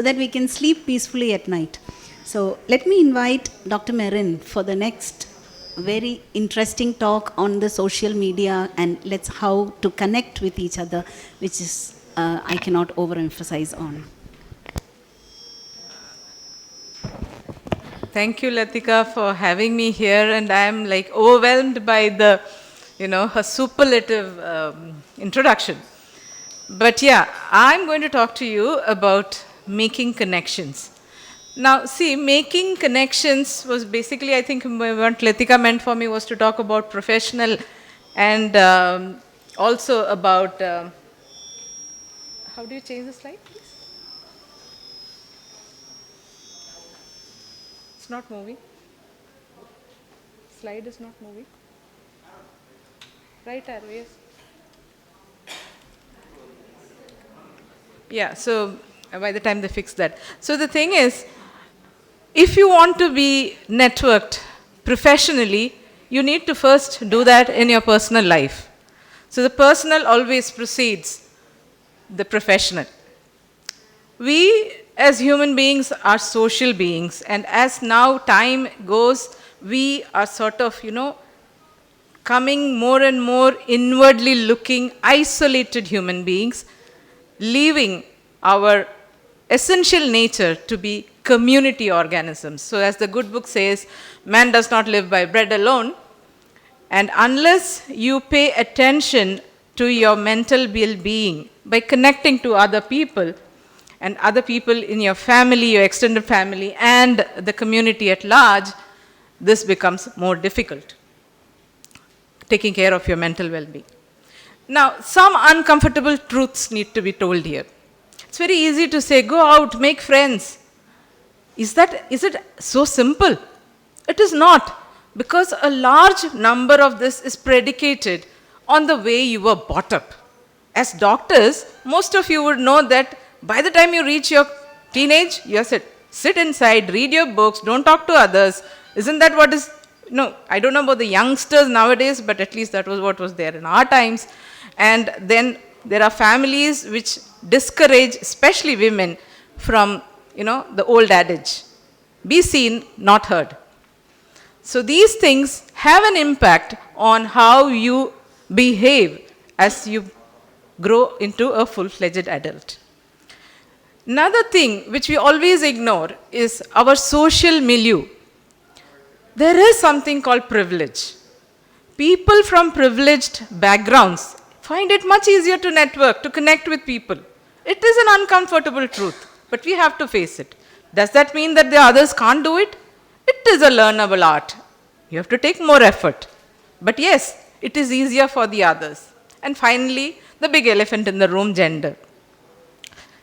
so that we can sleep peacefully at night. So let me invite Dr. Merine for the next very interesting talk on the social media and let's how to connect with each other, which is I cannot overemphasize on. Thank you, Latika, for having me here, and I'm like overwhelmed by the, her superlative introduction. But yeah, I'm going to talk to you about making connections. Now, see, making connections was basically, I think, what Latika meant for me was to talk about professional and also about, how do you change the slide, please? It's not moving. Slide is not moving. Right arrow, yes. Yeah, so by the time they fix that. So the thing is, if you want to be networked professionally, you need to first do that in your personal life. So the personal always precedes the professional. We as human beings are social beings, and as now time goes, we are sort of, coming more and more inwardly looking, isolated human beings, leaving our essential nature to be community organisms. So as the good book says, man does not live by bread alone. And unless you pay attention to your mental well-being by connecting to other people, and other people in your family, your extended family, and the community at large, this becomes more difficult, taking care of your mental well-being. Now, some uncomfortable truths need to be told here. It's very easy to say, go out, make friends. Is it so simple? It is not, because a large number of this is predicated on the way you were brought up. As doctors, most of you would know that by the time you reach your teenage, you sit inside, read your books, don't talk to others. Isn't that what is, I don't know about the youngsters nowadays, but at least that was what was there in our times. And then there are families which discourage, especially women, from, the old adage, be seen, not heard. So these things have an impact on how you behave as you grow into a full-fledged adult. Another thing which we always ignore is our social milieu. There is something called privilege. People from privileged backgrounds find it much easier to network, to connect with people. It is an uncomfortable truth, but we have to face it. Does that mean that the others can't do it? It is a learnable art. You have to take more effort. But yes, it is easier for the others. And finally, the big elephant in the room, gender.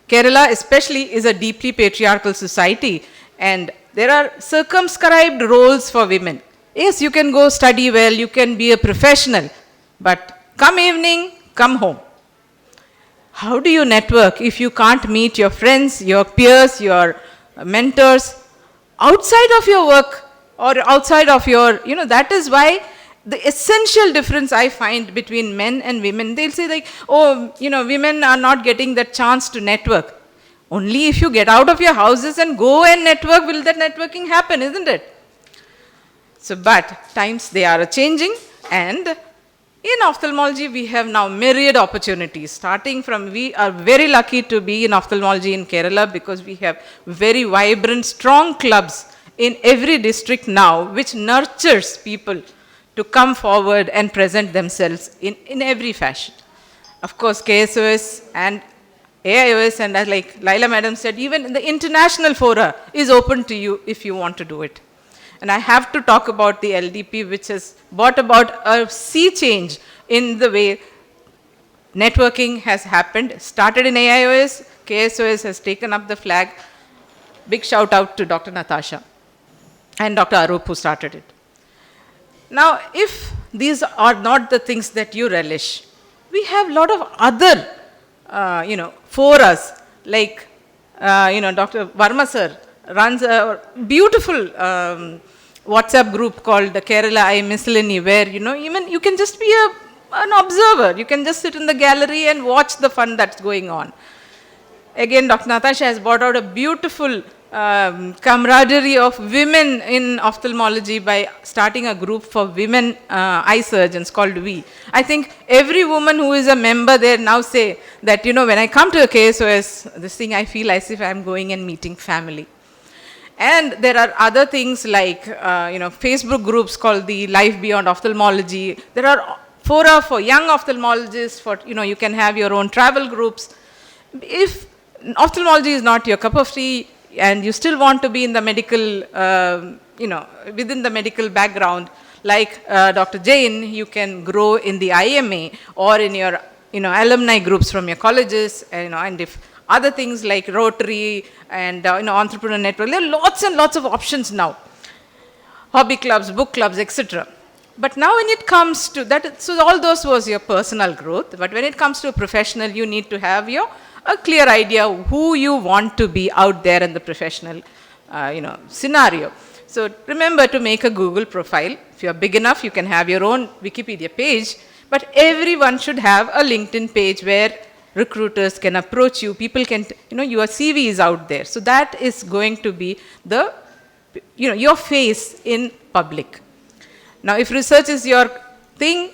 Kerala especially is a deeply patriarchal society, and there are circumscribed roles for women. Yes, you can go study well, you can be a professional, but come evening, come home. How do you network if you can't meet your friends, your peers, your mentors outside of your work or outside of your, that is why the essential difference I find between men and women, they'll say like, oh, women are not getting that chance to network. Only if you get out of your houses and go and network will that networking happen, isn't it? So, but times they are changing, and in ophthalmology we have now myriad opportunities. Starting from, we are very lucky to be in ophthalmology in Kerala because we have very vibrant, strong clubs in every district now, which nurtures people to come forward and present themselves in every fashion. Of course, KSOS and AIOS, and as like Laila madam said, even the international fora is open to you if you want to do it. And I have to talk about the LDP, which has brought about a sea change in the way networking has happened. Started in AIOS, KSOS has taken up the flag. Big shout out to Dr. Natasha and Dr. Arup who started it. Now, if these are not the things that you relish, we have a lot of other, forums, like, Dr. Varma sir runs a beautiful WhatsApp group called the Kerala Eye Miscellany, where, even you can just be an observer. You can just sit in the gallery and watch the fun that's going on. Again, Dr. Natasha has brought out a beautiful camaraderie of women in ophthalmology by starting a group for women eye surgeons called We. I think every woman who is a member there now say that, you know, when I come to a KSOS, this thing I feel as if I'm going and meeting family. And there are other things like, you know, Facebook groups called the Life Beyond Ophthalmology. There are fora for young ophthalmologists, for, you know, you can have your own travel groups. If ophthalmology is not your cup of tea and you still want to be in the medical, you know, within the medical background, like Dr. Jain, you can grow in the IMA or in your, you know, alumni groups from your colleges, you know, and if other things like Rotary and, you know, Entrepreneur Network, there are lots and lots of options now. Hobby clubs, book clubs, etc. But now when it comes to that, so all those was your personal growth, but when it comes to a professional, you need to have a clear idea who you want to be out there in the professional, you know, scenario. So remember to make a Google profile. If you're big enough, you can have your own Wikipedia page, but everyone should have a LinkedIn page where recruiters can approach you, people can, you know, your CV is out there. So that is going to be the, you know, your face in public. Now, if research is your thing,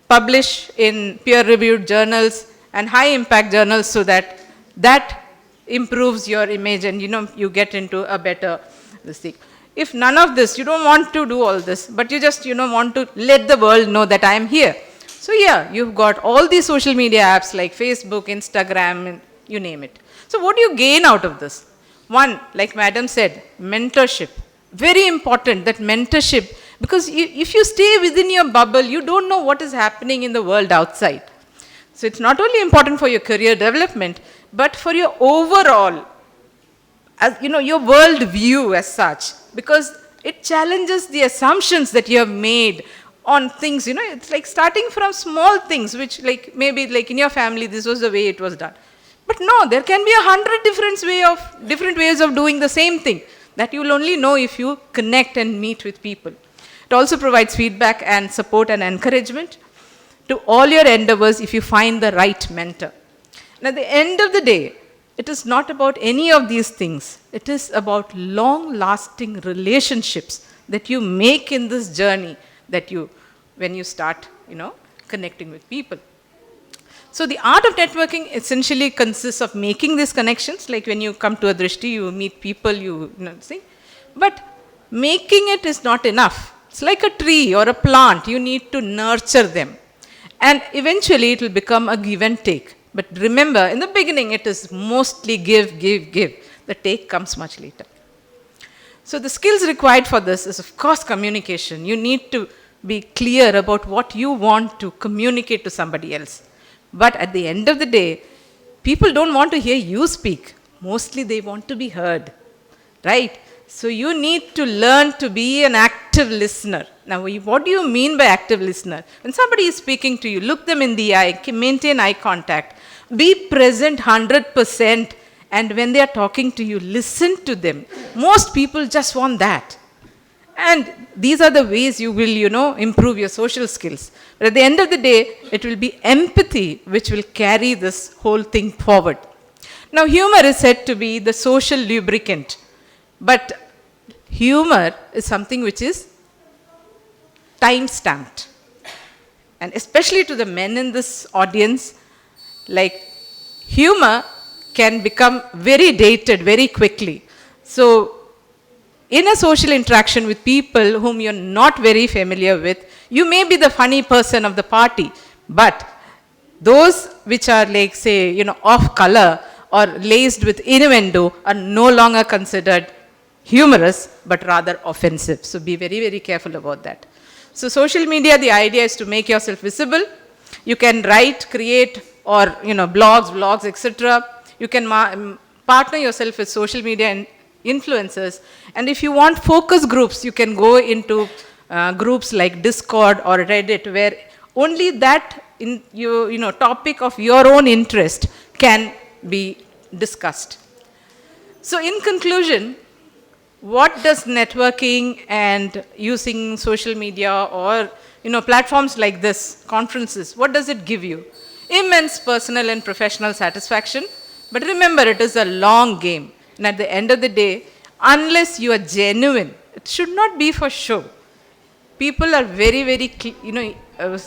publish in peer-reviewed journals and high-impact journals so that that improves your image and, you know, you get into a better this thing. If none of this, you don't want to do all this, but you just, you know, want to let the world know that I am here. So yeah, you've got all these social media apps like Facebook, Instagram, and you name it. So what do you gain out of this? One, like Madam said, mentorship. Very important, that mentorship, because if you stay within your bubble, you don't know what is happening in the world outside. So it's not only important for your career development, but for your overall, as, you know, your world view as such, because it challenges the assumptions that you have made on things, you know, it's like starting from small things, which like maybe like in your family, this was the way it was done. But no, there can be 100 different ways of doing the same thing that you will only know if you connect and meet with people. It also provides feedback and support and encouragement to all your endeavors if you find the right mentor. And at the end of the day, it is not about any of these things. It is about long-lasting relationships that you make in this journey that you, when you start, you know, connecting with people. So the art of networking essentially consists of making these connections, like when you come to a drishti, you meet people, you know, see. But making it is not enough. It's like a tree or a plant. You need to nurture them. And eventually it will become a give and take. But remember, in the beginning, it is mostly give, give, give. The take comes much later. So the skills required for this is, of course, communication. You need to be clear about what you want to communicate to somebody else. But at the end of the day, people don't want to hear you speak. Mostly they want to be heard, right? So you need to learn to be an active listener. Now, what do you mean by active listener? When somebody is speaking to you, look them in the eye, maintain eye contact, be present 100%, and when they are talking to you, listen to them. Most people just want that. And these are the ways you will, you know, improve your social skills. But at the end of the day, it will be empathy which will carry this whole thing forward. Now, humor is said to be the social lubricant. But humor is something which is time-stamped. And especially to the men in this audience, like humor can become very dated very quickly. So, in a social interaction with people whom you're not very familiar with, you may be the funny person of the party, but those which are like, say, you know, off color or laced with innuendo are no longer considered humorous, but rather offensive. So be very, very careful about that. So social media, the idea is to make yourself visible. You can write, create, or, you know, blogs, vlogs, etc. You can partner yourself with social media and influencers. And if you want focus groups, you can go into groups like Discord or Reddit, where only that you know, topic of your own interest can be discussed. So in conclusion, what does networking and using social media or, you know, platforms like this, conferences, what does it give you? Immense personal and professional satisfaction, But remember, it is a long game. And at the end of the day, unless you are genuine, it should not be for show. People are very, very,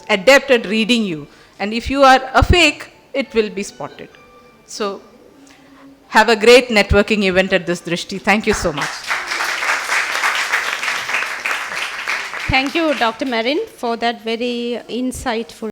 adept at reading you. And if you are a fake, it will be spotted. So, have a great networking event at this Drishti. Thank you so much. Thank you, Dr. Merine, for that very insightful